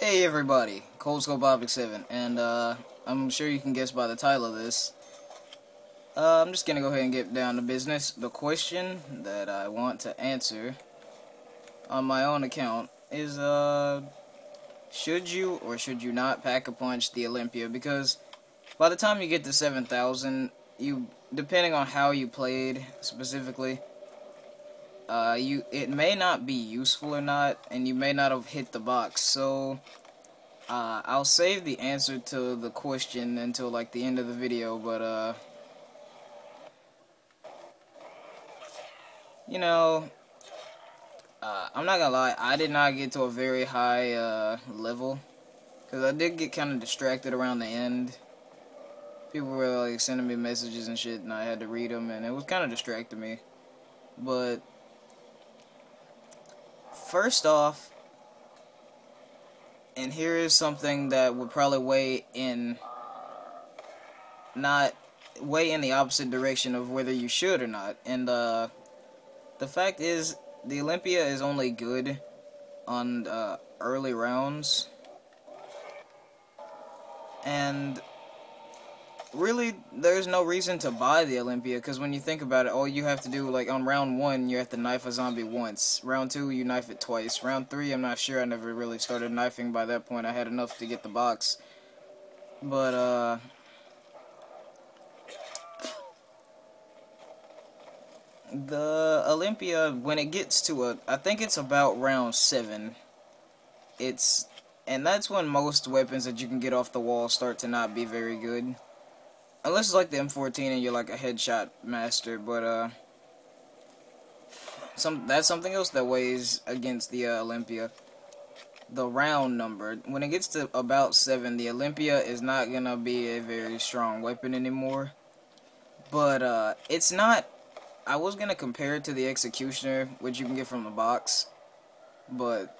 Hey everybody, Cold Scope Optic 7, and I'm sure you can guess by the title of this. I'm just gonna go ahead and get down to business. The question that I want to answer on my own account is, should you or should you not pack-a-punch the Olympia? Because by the time you get to 7,000, depending on how you played specifically, it may not be useful or not, and you may not have hit the box. So I'll save the answer to the question until like the end of the video. But you know, I'm not gonna lie, I did not get to a very high level because I did get kind of distracted around the end. People were like sending me messages and shit, and I had to read them, and it was kind of distracting me. But first off, and here is something that would probably weigh in the opposite direction of whether you should or not. And the fact is, the Olympia is only good on early rounds, and really there's no reason to buy the Olympia, because when you think about it, all you have to do, like on round 1 you have to knife a zombie once, round 2 you knife it twice, round 3 I'm not sure, I never really started knifing by that point, I had enough to get the box. But the Olympia, when it gets to I think it's about round 7, and that's when most weapons that you can get off the wall start to not be very good. Unless it's like the M14 and you're like a headshot master, but that's something else that weighs against the Olympia. The round number. When it gets to about 7, the Olympia is not gonna be a very strong weapon anymore. But it's not. I was gonna compare it to the Executioner, which you can get from the box, but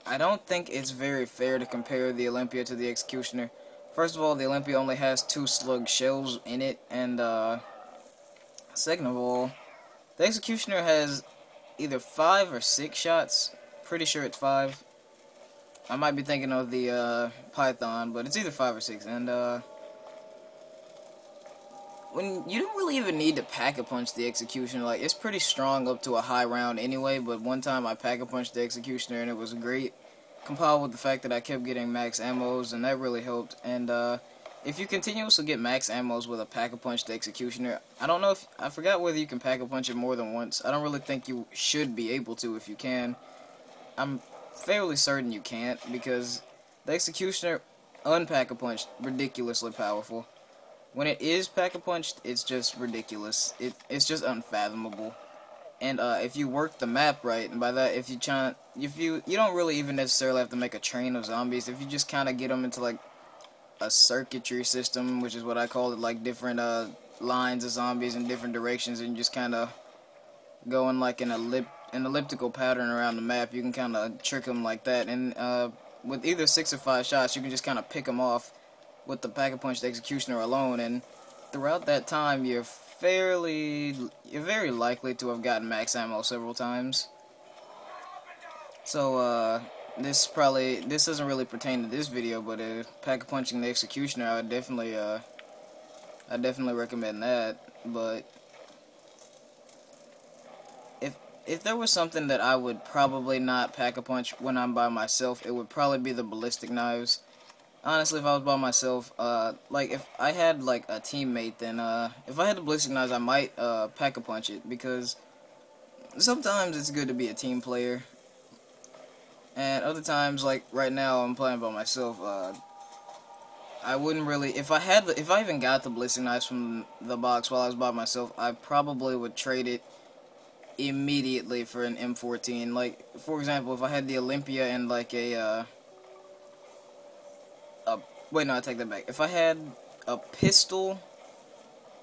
I don't think it's very fair to compare the Olympia to the Executioner. First of all, the Olympia only has 2 slug shells in it, and second of all, the Executioner has either 5 or 6 shots. Pretty sure it's 5. I might be thinking of the Python, but it's either 5 or 6. And when you don't really even need to pack-a-punch the Executioner, like it's pretty strong up to a high round anyway. But one time I pack-a-punched the Executioner and it was great. Compiled with the fact that I kept getting max ammos, and that really helped. And if you continuously get max ammos with a pack-a-punch the Executioner, I don't know I forgot whether you can pack-a-punch it more than once. I don't really think you should be able to if you can. I'm fairly certain you can't, because the Executioner unpack-a-punched ridiculously powerful. When it is pack-a-punched, it's just ridiculous. It's just unfathomable. And if you work the map right, and by that, if you don't really even necessarily have to make a train of zombies. If you just kind of get them into like a circuitry system, which is what I call it, like different lines of zombies in different directions, and you just kind of go in like an elliptical pattern around the map, you can kind of trick them like that. And with either 6 or 5 shots, you can just kind of pick them off with the pack-a-punch the Executioner alone. And throughout that time, you're very likely to have gotten max ammo several times. So this doesn't really pertain to this video, but pack-a-punching the Executioner, I definitely recommend that. But if there was something that I would probably not pack-a-punch when I'm by myself, it would probably be the ballistic knives. Honestly, if I was by myself, like, if I had, like, a teammate, then, if I had the ballistic knives, I might, pack-a-punch it, because sometimes it's good to be a team player, and other times, like, right now, I'm playing by myself, I wouldn't really, if I even got the ballistic knives from the box while I was by myself, I probably would trade it immediately for an M14. Like, for example, if I had the Olympia and, like, wait, no, I take that back. If I had a pistol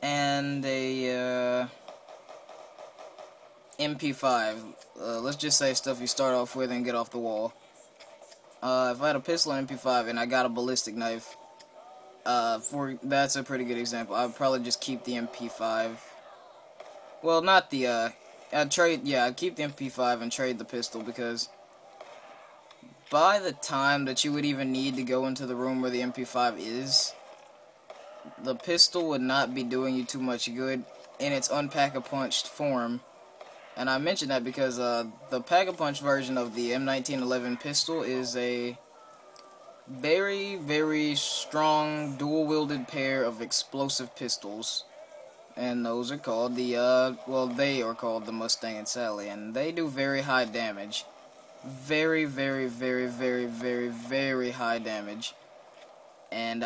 and a MP5, let's just say stuff you start off with and get off the wall. If I had a pistol and MP5 and I got a ballistic knife, that's a pretty good example. I'd probably just keep the MP5. Well, not the, I'd keep the MP5 and trade the pistol, because by the time that you would even need to go into the room where the MP5 is, the pistol would not be doing you too much good in its unpack-a-punched form. And I mention that because the pack-a-punch version of the M1911 pistol is a very, very strong dual-wielded pair of explosive pistols. And those are called the, well, they are called the Mustang and Sally, and they do very high damage. Very, very, very, very, very, very high damage. And,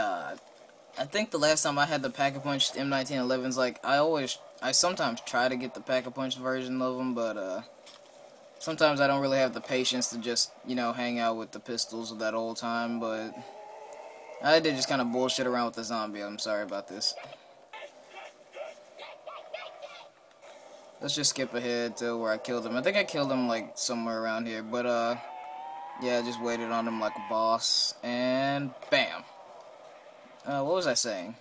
I think the last time I had the pack-a-punch M1911s, like, I sometimes try to get the pack-a-punch version of them, but, sometimes I don't really have the patience to just, you know, hang out with the pistols of that old time, but I did just kind of bullshit around with the zombie. I'm sorry about this. Let's just skip ahead to where I killed him. I think I killed him, like, somewhere around here, but, yeah, I just waited on him like a boss, and bam. What was I saying?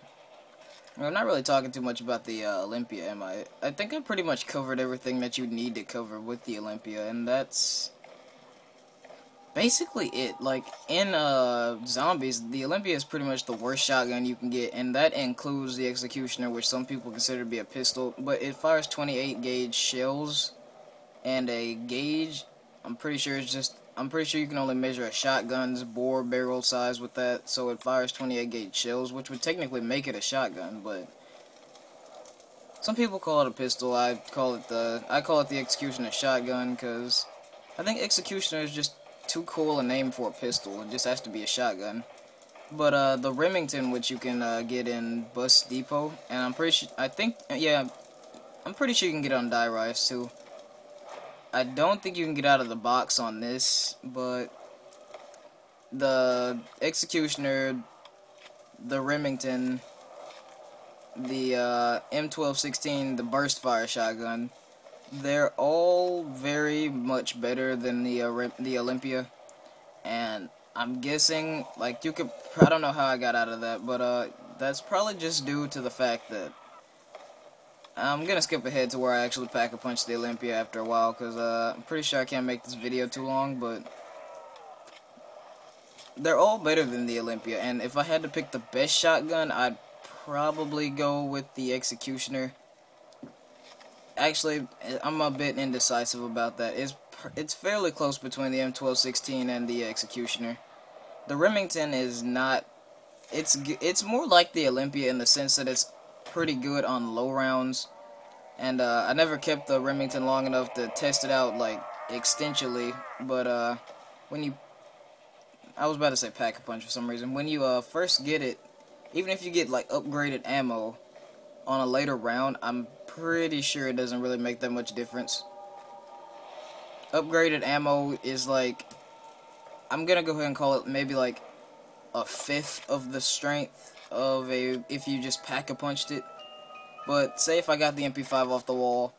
I'm not really talking too much about the Olympia, am I? I think I pretty much covered everything that you need to cover with the Olympia, and that's basically it. Like, in Zombies, the Olympia is pretty much the worst shotgun you can get, and that includes the Executioner, which some people consider to be a pistol, but it fires 28 gauge shells, and a gauge, I'm pretty sure you can only measure a shotgun's bore barrel size with that, so it fires 28 gauge shells, which would technically make it a shotgun, but some people call it a pistol. I call it the Executioner shotgun, because I think Executioner is just too cool a name for a pistol. It just has to be a shotgun. But the Remington, which you can get in Bus Depot, and I'm pretty sure you can get it on Die Rise too. I don't think you can get out of the box on this, but the Executioner, the Remington, the M1216, the burst fire shotgun, they're all very much better than the Olympia, and I'm guessing, like, I don't know how I got out of that, but that's probably just due to the fact that I'm gonna skip ahead to where I actually pack-a-punch the Olympia after a while, because I'm pretty sure I can't make this video too long, but they're all better than the Olympia, and if I had to pick the best shotgun, I'd probably go with the Executioner. Actually, I'm a bit indecisive about that. It's fairly close between the M1216 and the Executioner. The Remington is not... It's more like the Olympia in the sense that it's pretty good on low rounds, and I never kept the Remington long enough to test it out, like, extensionally, but I was about to say pack-a-punch for some reason. When you first get it, even if you get, like, upgraded ammo on a later round, I'm pretty sure it doesn't really make that much difference. Upgraded ammo is, like, I'm gonna go ahead and call it maybe, like, a fifth of the strength of if you just pack-a-punched it. But say if I got the MP5 off the wall,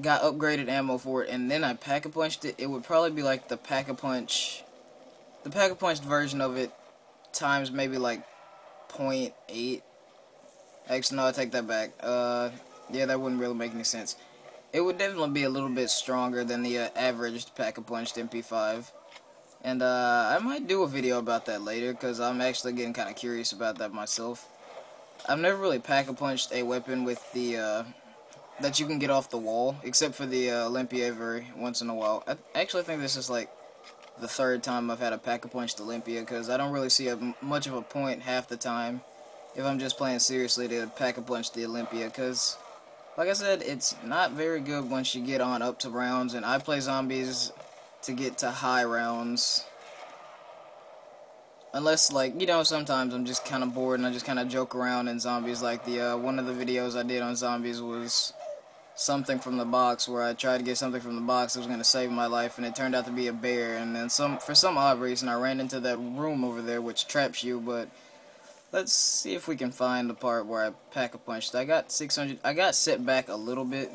got upgraded ammo for it, and then I pack-a-punched it, it would probably be like the pack-a-punched version of it times maybe like 0.8. Actually, no, I take that back. Yeah, that wouldn't really make any sense. It would definitely be a little bit stronger than the average pack-a-punched MP5. And I might do a video about that later, because I'm actually getting kind of curious about that myself. I've never really pack-a-punched a weapon with the, that you can get off the wall, except for the Olympia every once in a while. I actually think this is like the third time I've had a pack-a-punched Olympia, because I don't really see much of a point half the time, if I'm just playing seriously, to pack-a-punch the Olympia, because, like I said, it's not very good once you get on up to rounds, and I play zombies to get to high rounds. Unless, like, you know, sometimes I'm just kind of bored and I just kind of joke around in zombies. Like, one of the videos I did on zombies was something from the box, where I tried to get something from the box that was going to save my life, and it turned out to be a bear. And then for some odd reason, I ran into that room over there, which traps you. But let's see if we can find the part where I pack-a-punched. I got 600. I got set back a little bit.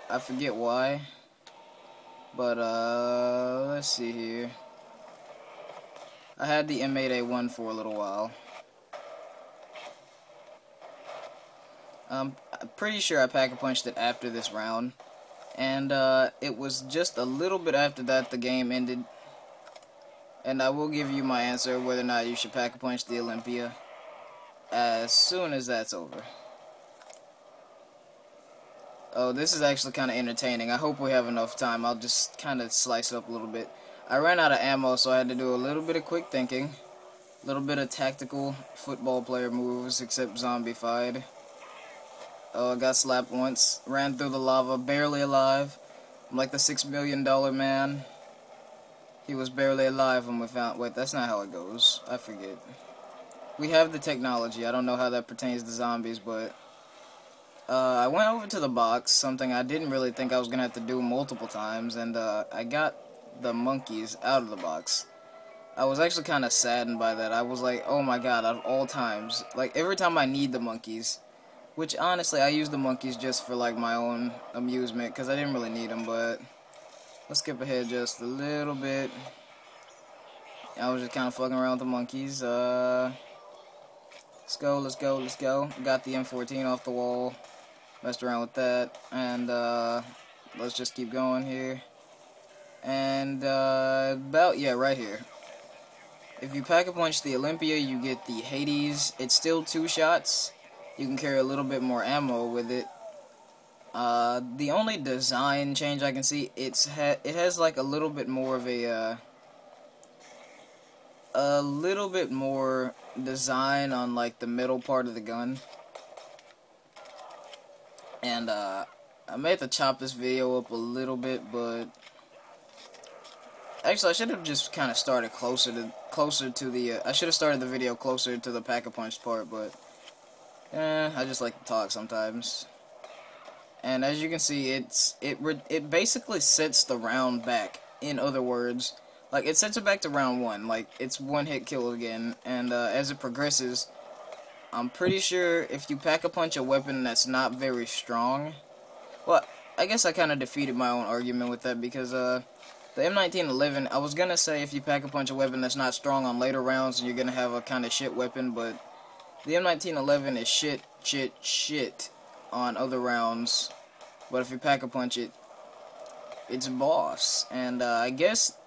I forget why. But, let's see here. I had the M8A1 for a little while. I'm pretty sure I pack-a-punched it after this round. And, it was just a little bit after that the game ended. And I will give you my answer whether or not you should pack-a-punch the Olympia as soon as that's over. Oh, this is actually kind of entertaining. I hope we have enough time. I'll just kind of slice it up a little bit. I ran out of ammo, so I had to do a little bit of quick thinking. A little bit of tactical football player moves, except zombified. Oh, I got slapped once. Ran through the lava, barely alive. I'm like the $6 million man. He was barely alive when we found... Wait, that's not how it goes. I forget. We have the technology. I don't know how that pertains to zombies, but... I went over to the box, something I didn't really think I was going to have to do multiple times, and I got the monkeys out of the box. I was actually kind of saddened by that. I was like, oh my god, out of all times. Like, every time I need the monkeys, which honestly, I use the monkeys just for like my own amusement, because I didn't really need them, but let's skip ahead just a little bit. I was just kind of fucking around with the monkeys. Let's go, let's go, let's go. Got the M14 off the wall. Messed around with that. And let's just keep going here. And right here. If you pack-a-punch the Olympia, you get the Hades. It's still 2 shots. You can carry a little bit more ammo with it. The only design change I can see, it has like a little bit more of a little bit more design on like the middle part of the gun. And I may have to chop this video up a little bit, but actually I should have just kind of started closer to the I should have started the video closer to the pack-a-punch part, but I just like to talk sometimes. And as you can see, it basically sets the round back. In other words, like, it sets it back to round 1. Like, it's one-hit kill again. And as it progresses, I'm pretty sure if you pack-a-punch a weapon that's not very strong... Well, I guess I kind of defeated my own argument with that, because the M1911, I was going to say if you pack-a-punch a weapon that's not strong on later rounds, you're going to have a kind of shit weapon, but the M1911 is shit on other rounds. But if you pack-a-punch it, it's boss. And I guess...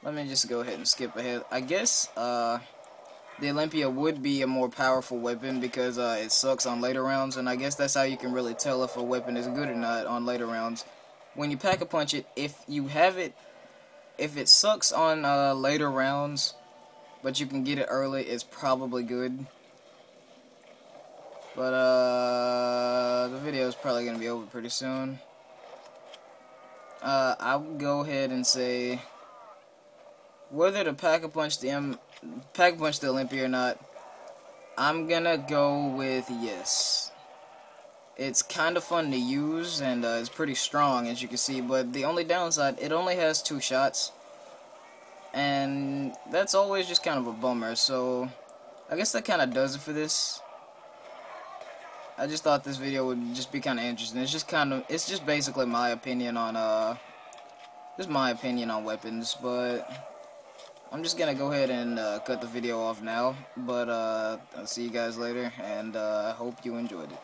Let me just go ahead and skip ahead. I guess the Olympia would be a more powerful weapon because it sucks on later rounds, and I guess that's how you can really tell if a weapon is good or not on later rounds. When you pack-a-punch it, if it sucks on later rounds, but you can get it early, it's probably good. But the video is probably going to be over pretty soon. I will go ahead and say whether to pack-a-punch the Olympia or not, I'm gonna go with yes. It's kind of fun to use, and it's pretty strong, as you can see, but the only downside, it only has 2 shots, and that's always just kind of a bummer, so I guess that kind of does it for this. I just thought this video would just be kind of interesting. It's just basically my opinion on, weapons, but I'm just gonna go ahead and cut the video off now, but I'll see you guys later, and I hope you enjoyed it.